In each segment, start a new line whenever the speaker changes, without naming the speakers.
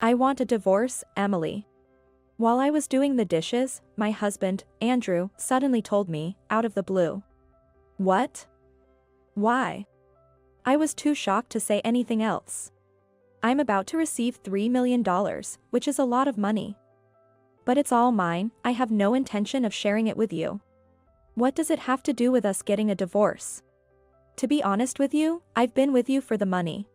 I want a divorce, Emily. While I was doing the dishes, my husband, Andrew, suddenly told me, out of the blue. What? Why? I was too shocked to say anything else. I'm about to receive $3 million, which is a lot of money. But it's all mine, I have no intention of sharing it with you. What does it have to do with us getting a divorce? To be honest with you, I've been with you for the money.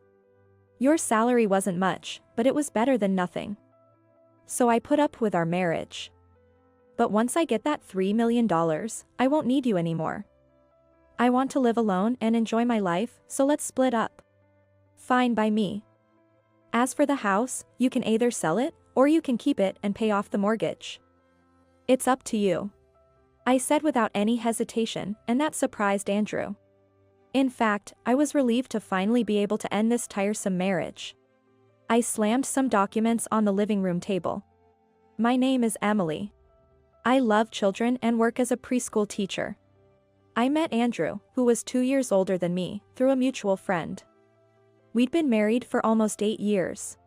Your salary wasn't much, but it was better than nothing. So I put up with our marriage. But once I get that $3 million, I won't need you anymore. I want to live alone and enjoy my life, so let's split up. Fine by me. As for the house, you can either sell it, or you can keep it and pay off the mortgage. It's up to you. I said without any hesitation, and that surprised Andrew. In fact, I was relieved to finally be able to end this tiresome marriage. I slammed some documents on the living room table. My name is Emily. I love children and work as a preschool teacher. I met Andrew, who was 2 years older than me, through a mutual friend. We'd been married for almost 8 years.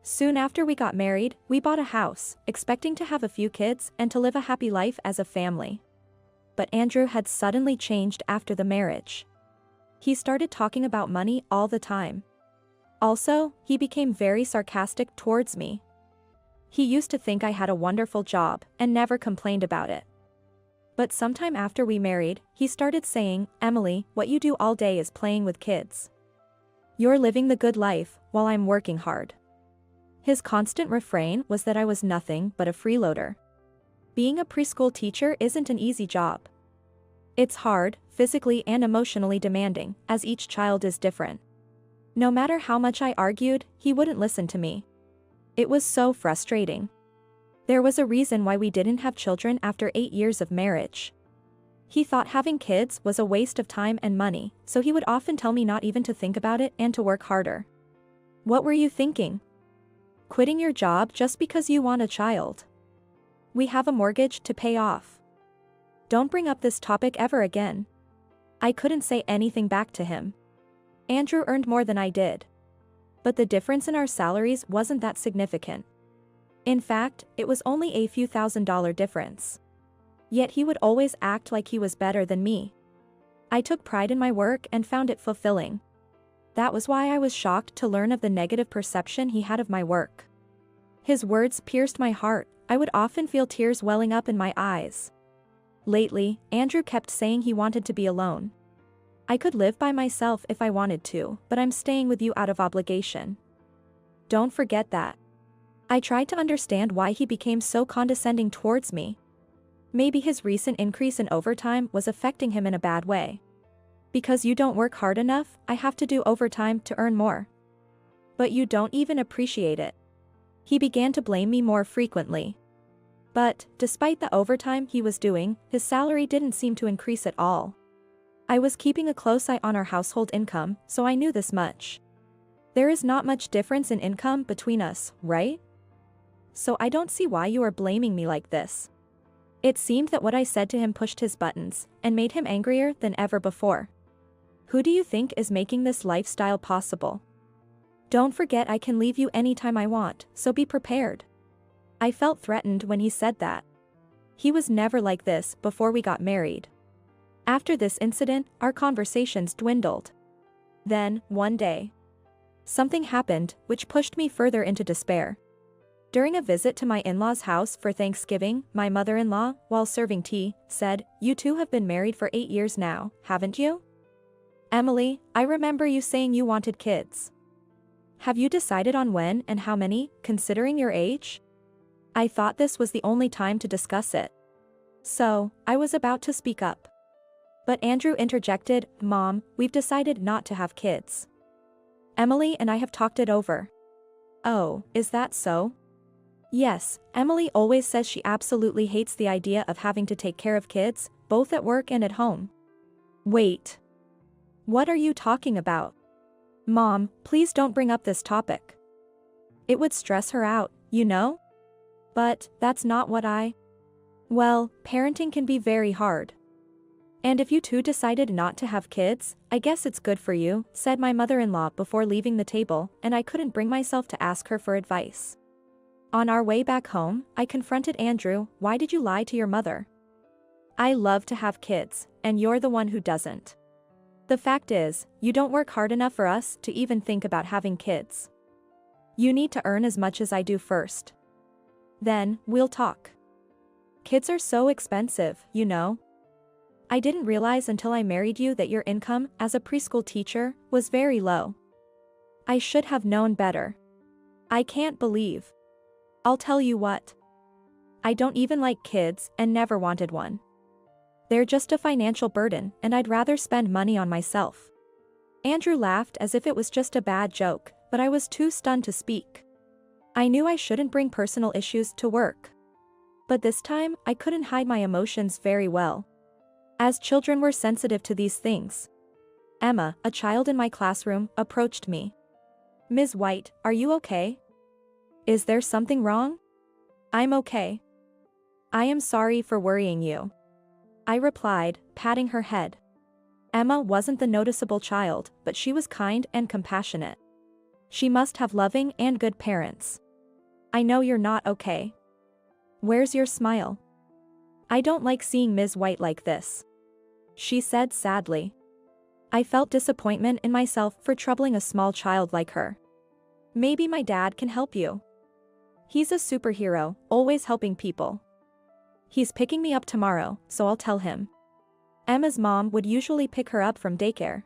Soon after we got married, we bought a house, expecting to have a few kids and to live a happy life as a family. But Andrew had suddenly changed after the marriage. He started talking about money all the time. Also, he became very sarcastic towards me. He used to think I had a wonderful job and never complained about it. But sometime after we married, he started saying, "Emily, what you do all day is playing with kids. You're living the good life, while I'm working hard." His constant refrain was that I was nothing but a freeloader. Being a preschool teacher isn't an easy job. It's hard, physically and emotionally demanding, as each child is different. No matter how much I argued, he wouldn't listen to me. It was so frustrating. There was a reason why we didn't have children after 8 years of marriage. He thought having kids was a waste of time and money, so he would often tell me not even to think about it and to work harder. What were you thinking? Quitting your job just because you want a child? We have a mortgage to pay off. Don't bring up this topic ever again. I couldn't say anything back to him. Andrew earned more than I did. But the difference in our salaries wasn't that significant. In fact, it was only a few $1,000 difference. Yet he would always act like he was better than me. I took pride in my work and found it fulfilling. That was why I was shocked to learn of the negative perception he had of my work. His words pierced my heart. I would often feel tears welling up in my eyes. Lately, Andrew kept saying he wanted to be alone. I could live by myself if I wanted to, but I'm staying with you out of obligation. Don't forget that. I tried to understand why he became so condescending towards me. Maybe his recent increase in overtime was affecting him in a bad way. Because you don't work hard enough, I have to do overtime to earn more. But you don't even appreciate it. He began to blame me more frequently. But, despite the overtime he was doing, his salary didn't seem to increase at all. I was keeping a close eye on our household income, so I knew this much. There is not much difference in income between us, right? So I don't see why you are blaming me like this. It seemed that what I said to him pushed his buttons, and made him angrier than ever before. Who do you think is making this lifestyle possible? Don't forget I can leave you anytime I want, so be prepared. I felt threatened when he said that. He was never like this before we got married. After this incident, our conversations dwindled. Then, one day, something happened which pushed me further into despair. During a visit to my in-laws' house for Thanksgiving, my mother-in-law, while serving tea, said, "You two have been married for 8 years now, haven't you? Emily, I remember you saying you wanted kids. Have you decided on when and how many, considering your age?" I thought this was the only time to discuss it. So, I was about to speak up. But Andrew interjected, "Mom, we've decided not to have kids. Emily and I have talked it over." "Oh, is that so?" "Yes, Emily always says she absolutely hates the idea of having to take care of kids, both at work and at home." "Wait. What are you talking about? Mom, please don't bring up this topic. It would stress her out, you know?" "But, that's not what Well, parenting can be very hard. And if you two decided not to have kids, I guess it's good for you, said my mother-in-law before leaving the table, and I couldn't bring myself to ask her for advice. On our way back home, I confronted Andrew. Why did you lie to your mother? I love to have kids, and you're the one who doesn't. The fact is, you don't work hard enough for us to even think about having kids. You need to earn as much as I do first. Then, we'll talk. Kids are so expensive, you know. I didn't realize until I married you that your income as a preschool teacher was very low. I should have known better. I can't believe. I'll tell you what. I don't even like kids and never wanted one. They're just a financial burden, and I'd rather spend money on myself. Andrew laughed as if it was just a bad joke, but I was too stunned to speak. I knew I shouldn't bring personal issues to work. But this time, I couldn't hide my emotions very well. As children were sensitive to these things. Emma, a child in my classroom, approached me. Ms. White, are you okay? Is there something wrong? I'm okay. I am sorry for worrying you. I replied, patting her head. Emma wasn't the noticeable child, but she was kind and compassionate. She must have loving and good parents. I know you're not okay. Where's your smile? I don't like seeing Ms. White like this. She said sadly. I felt disappointment in myself for troubling a small child like her. Maybe my dad can help you. He's a superhero, always helping people. He's picking me up tomorrow, so I'll tell him. Emma's mom would usually pick her up from daycare.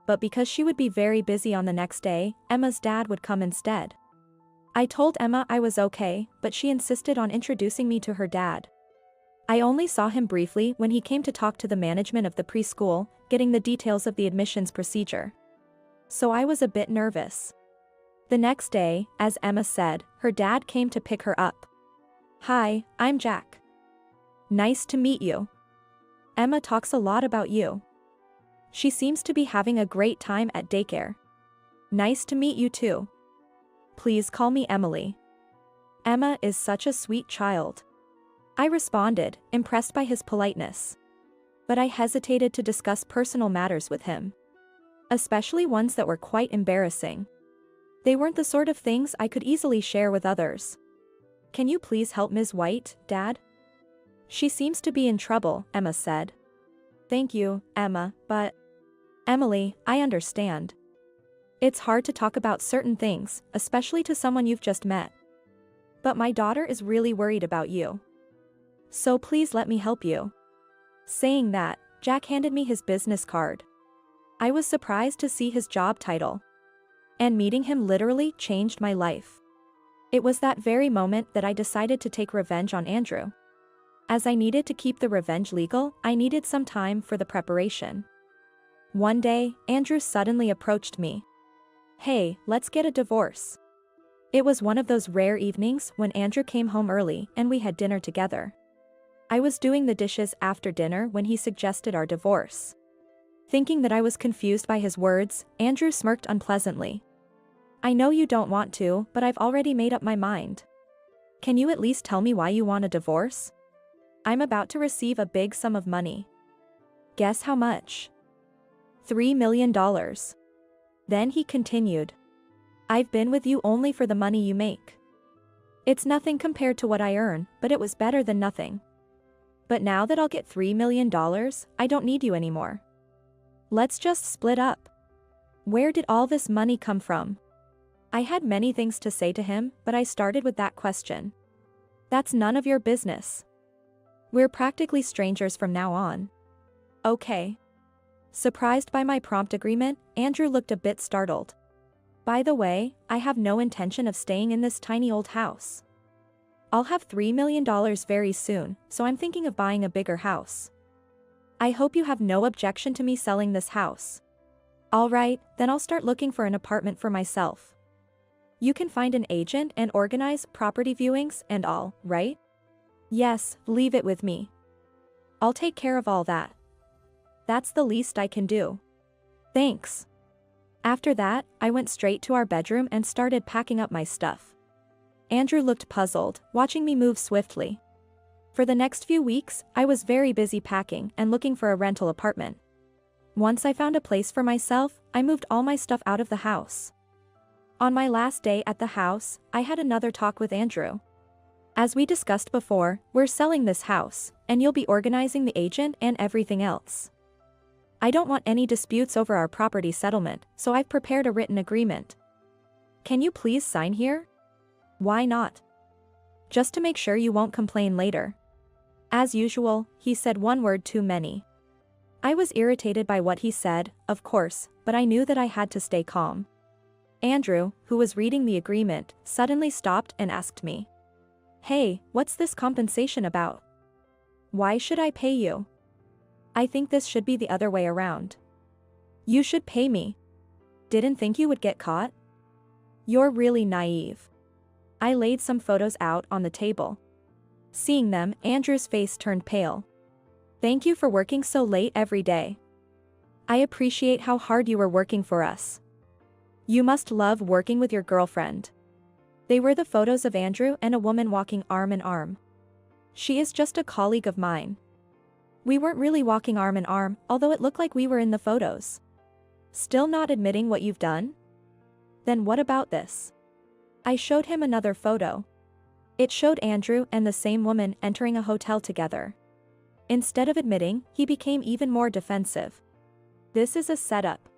But because she would be very busy on the next day, Emma's dad would come instead. I told Emma I was okay, but she insisted on introducing me to her dad. I only saw him briefly when he came to talk to the management of the preschool, getting the details of the admissions procedure. So I was a bit nervous. The next day, as Emma said, her dad came to pick her up. Hi, I'm Jack. Nice to meet you. Emma talks a lot about you. She seems to be having a great time at daycare. Nice to meet you too. Please call me Emily. Emma is such a sweet child. I responded, impressed by his politeness. But I hesitated to discuss personal matters with him. Especially ones that were quite embarrassing. They weren't the sort of things I could easily share with others. Can you please help Ms. White, Dad? She seems to be in trouble, Emma said. Thank you, Emma, but... Emily, I understand. It's hard to talk about certain things, especially to someone you've just met. But my daughter is really worried about you. So please let me help you. Saying that, Jack handed me his business card. I was surprised to see his job title. And meeting him literally changed my life. It was that very moment that I decided to take revenge on Andrew. As I needed to keep the revenge legal, I needed some time for the preparation. One day, Andrew suddenly approached me. Hey, let's get a divorce. It was one of those rare evenings when Andrew came home early and we had dinner together. I was doing the dishes after dinner when he suggested our divorce. Thinking that I was confused by his words, Andrew smirked unpleasantly. I know you don't want to, but I've already made up my mind. Can you at least tell me why you want a divorce? I'm about to receive a big sum of money. Guess how much? $3 million. Then he continued. I've been with you only for the money you make. It's nothing compared to what I earn, but it was better than nothing. But now that I'll get $3 million, I don't need you anymore. Let's just split up. Where did all this money come from? I had many things to say to him, but I started with that question. That's none of your business. We're practically strangers from now on. Okay. Surprised by my prompt agreement, Andrew looked a bit startled. By the way, I have no intention of staying in this tiny old house. I'll have $3 million very soon, so I'm thinking of buying a bigger house. I hope you have no objection to me selling this house. Alright, then I'll start looking for an apartment for myself. You can find an agent and organize property viewings and all, right? Yes, leave it with me. I'll take care of all that. That's the least I can do. Thanks. After that, I went straight to our bedroom and started packing up my stuff. Andrew looked puzzled, watching me move swiftly. For the next few weeks, I was very busy packing and looking for a rental apartment. Once I found a place for myself, I moved all my stuff out of the house. On my last day at the house, I had another talk with Andrew. As we discussed before, we're selling this house, and you'll be organizing the agent and everything else. I don't want any disputes over our property settlement, so I've prepared a written agreement. Can you please sign here? Why not? Just to make sure you won't complain later. As usual, he said one word too many. I was irritated by what he said, of course, but I knew that I had to stay calm. Andrew, who was reading the agreement, suddenly stopped and asked me, "Hey, what's this compensation about? Why should I pay you? I think this should be the other way around. You should pay me. Didn't think you would get caught? You're really naive." I laid some photos out on the table. Seeing them, Andrew's face turned pale. "Thank you for working so late every day. I appreciate how hard you were working for us. You must love working with your girlfriend." They were the photos of Andrew and a woman walking arm in arm. She is just a colleague of mine. We weren't really walking arm in arm, although it looked like we were in the photos. Still not admitting what you've done? Then what about this? I showed him another photo. It showed Andrew and the same woman entering a hotel together. Instead of admitting, he became even more defensive. This is a setup.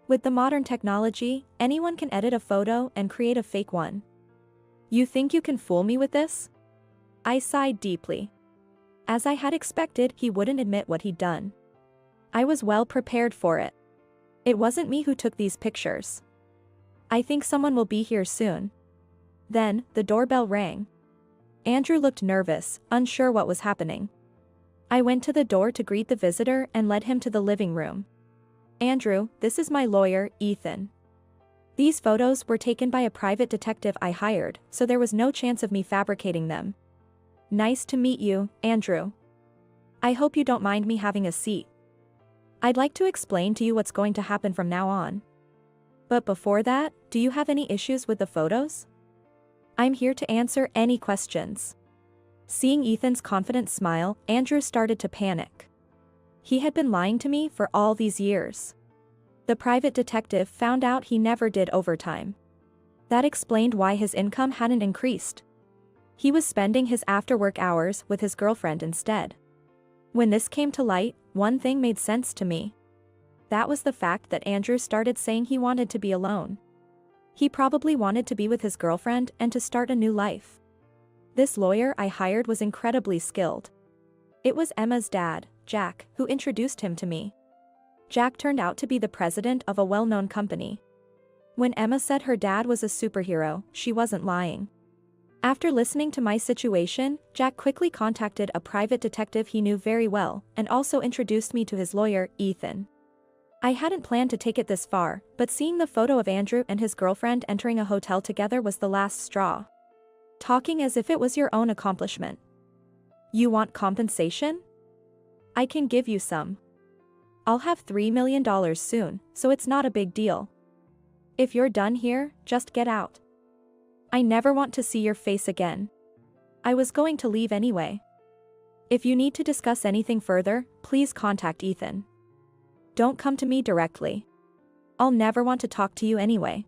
With the modern technology, anyone can edit a photo and create a fake one. You think you can fool me with this? I sighed deeply. As I had expected, he wouldn't admit what he'd done. I was well prepared for it. It wasn't me who took these pictures. I think someone will be here soon. Then, the doorbell rang. Andrew looked nervous, unsure what was happening. I went to the door to greet the visitor and led him to the living room. "Andrew, this is my lawyer, Ethan. These photos were taken by a private detective I hired, so there was no chance of me fabricating them. Nice to meet you, Andrew. I hope you don't mind me having a seat. I'd like to explain to you what's going to happen from now on. But before that, do you have any issues with the photos? I'm here to answer any questions." Seeing Ethan's confident smile, Andrew started to panic. He had been lying to me for all these years. The private detective found out he never did overtime. That explained why his income hadn't increased. He was spending his after-work hours with his girlfriend instead. When this came to light, one thing made sense to me. That was the fact that Andrew started saying he wanted to be alone. He probably wanted to be with his girlfriend and to start a new life. This lawyer I hired was incredibly skilled. It was Emma's dad, Jack, who introduced him to me. Jack turned out to be the president of a well-known company. When Emma said her dad was a superhero, she wasn't lying. After listening to my situation, Jack quickly contacted a private detective he knew very well, and also introduced me to his lawyer, Ethan. I hadn't planned to take it this far, but seeing the photo of Andrew and his girlfriend entering a hotel together was the last straw. Talking as if it was your own accomplishment. You want compensation? I can give you some. I'll have $3 million soon, so it's not a big deal. If you're done here, just get out. I never want to see your face again. I was going to leave anyway. If you need to discuss anything further, please contact Ethan. Don't come to me directly. I'll never want to talk to you anyway.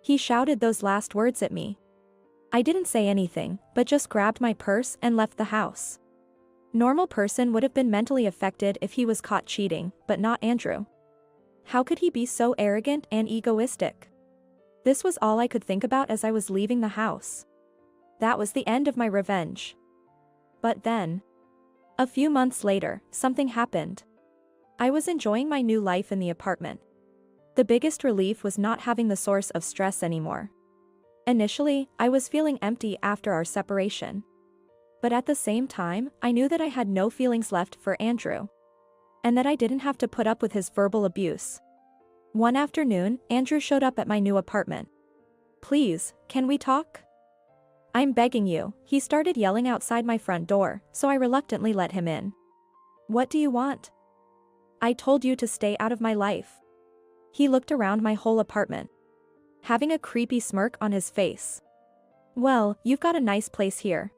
He shouted those last words at me. I didn't say anything, but just grabbed my purse and left the house. Normal person would have been mentally affected if he was caught cheating, but not Andrew. How could he be so arrogant and egoistic? This was all I could think about as I was leaving the house. That was the end of my revenge. But then, a few months later, something happened. I was enjoying my new life in the apartment. The biggest relief was not having the source of stress anymore. Initially, I was feeling empty after our separation. But at the same time, I knew that I had no feelings left for Andrew. And that I didn't have to put up with his verbal abuse. One afternoon, Andrew showed up at my new apartment. "Please, can we talk? I'm begging you," he started yelling outside my front door, so I reluctantly let him in. "What do you want? I told you to stay out of my life." He looked around my whole apartment, having a creepy smirk on his face. "Well, you've got a nice place here.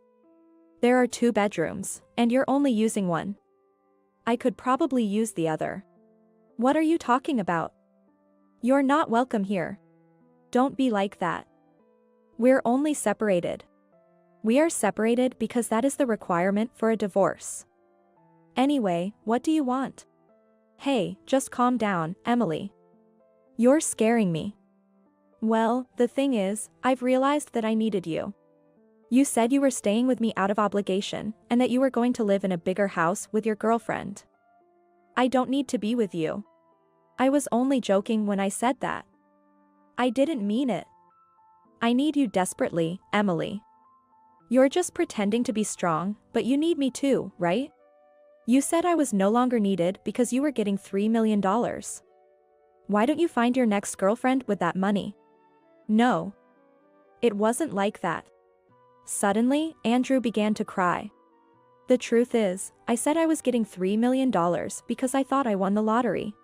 There are 2 bedrooms, and you're only using one. I could probably use the other. What are you talking about? You're not welcome here. Don't be like that. We're only separated. We are separated because that is the requirement for a divorce. Anyway, what do you want? Hey, just calm down, Emily. You're scaring me. Well, the thing is, I've realized that I needed you. You said you were staying with me out of obligation, and that you were going to live in a bigger house with your girlfriend. I don't need to be with you. I was only joking when I said that. I didn't mean it. I need you desperately, Emily. You're just pretending to be strong, but you need me too, right? You said I was no longer needed because you were getting $3 million. Why don't you find your next girlfriend with that money? No. It wasn't like that. Suddenly, Andrew began to cry. The truth is, I said I was getting $3 million because I thought I won the lottery.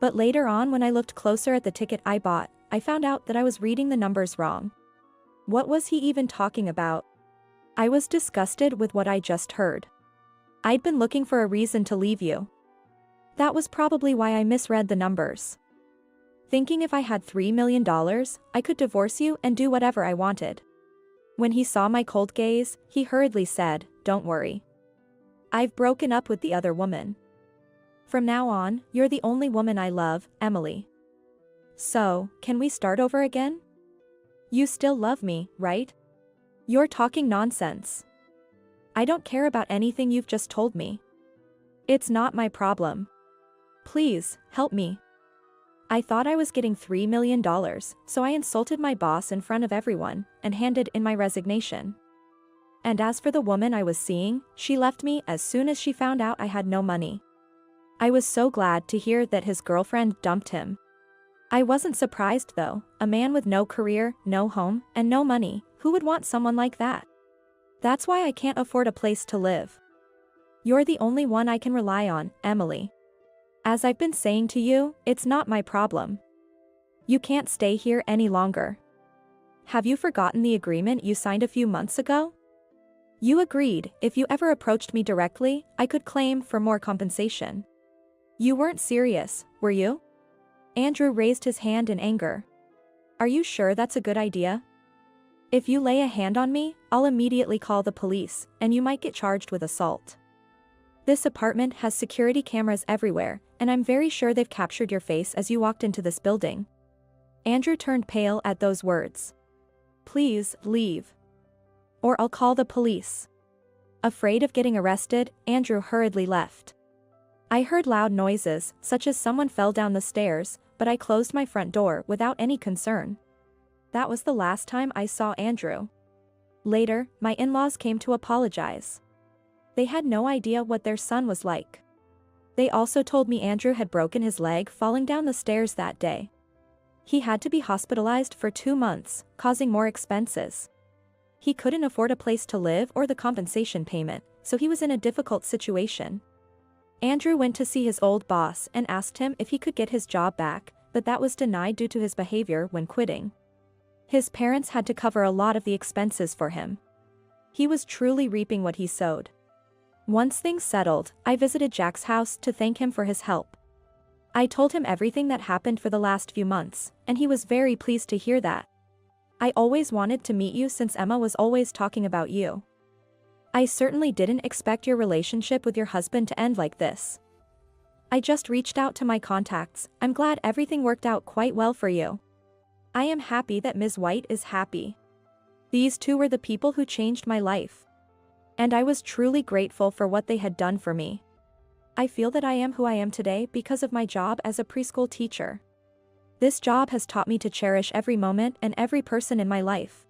But later on, when I looked closer at the ticket I bought, I found out that I was reading the numbers wrong. What was he even talking about? I was disgusted with what I just heard. I'd been looking for a reason to leave you. That was probably why I misread the numbers. Thinking if I had $3 million, I could divorce you and do whatever I wanted. When he saw my cold gaze, he hurriedly said, "Don't worry. I've broken up with the other woman. From now on, you're the only woman I love, Emily. So, can we start over again? You still love me, right? You're talking nonsense. I don't care about anything you've just told me. It's not my problem. Please, help me." I thought I was getting $3 million, so I insulted my boss in front of everyone and handed in my resignation. And as for the woman I was seeing, she left me as soon as she found out I had no money. I was so glad to hear that his girlfriend dumped him. I wasn't surprised though, a man with no career, no home, and no money, who would want someone like that? That's why I can't afford a place to live. You're the only one I can rely on, Emily. As I've been saying to you, it's not my problem. You can't stay here any longer. Have you forgotten the agreement you signed a few months ago? You agreed, if you ever approached me directly, I could claim for more compensation. You weren't serious, were you? Andrew raised his hand in anger. Are you sure that's a good idea? If you lay a hand on me, I'll immediately call the police, and you might get charged with assault. This apartment has security cameras everywhere, and I'm very sure they've captured your face as you walked into this building. Andrew turned pale at those words. Please, leave. Or I'll call the police. Afraid of getting arrested, Andrew hurriedly left. I heard loud noises, such as someone fell down the stairs, but I closed my front door without any concern. That was the last time I saw Andrew. Later, my in-laws came to apologize. They had no idea what their son was like. They also told me Andrew had broken his leg falling down the stairs that day. He had to be hospitalized for 2 months, causing more expenses. He couldn't afford a place to live or the compensation payment, so he was in a difficult situation. Andrew went to see his old boss and asked him if he could get his job back, but that was denied due to his behavior when quitting. His parents had to cover a lot of the expenses for him. He was truly reaping what he sowed. Once things settled, I visited Jack's house to thank him for his help. I told him everything that happened for the last few months, and he was very pleased to hear that. I always wanted to meet you since Emma was always talking about you. I certainly didn't expect your relationship with your husband to end like this. I just reached out to my contacts. I'm glad everything worked out quite well for you. I am happy that Ms. White is happy. These two were the people who changed my life. And I was truly grateful for what they had done for me. I feel that I am who I am today because of my job as a preschool teacher. This job has taught me to cherish every moment and every person in my life.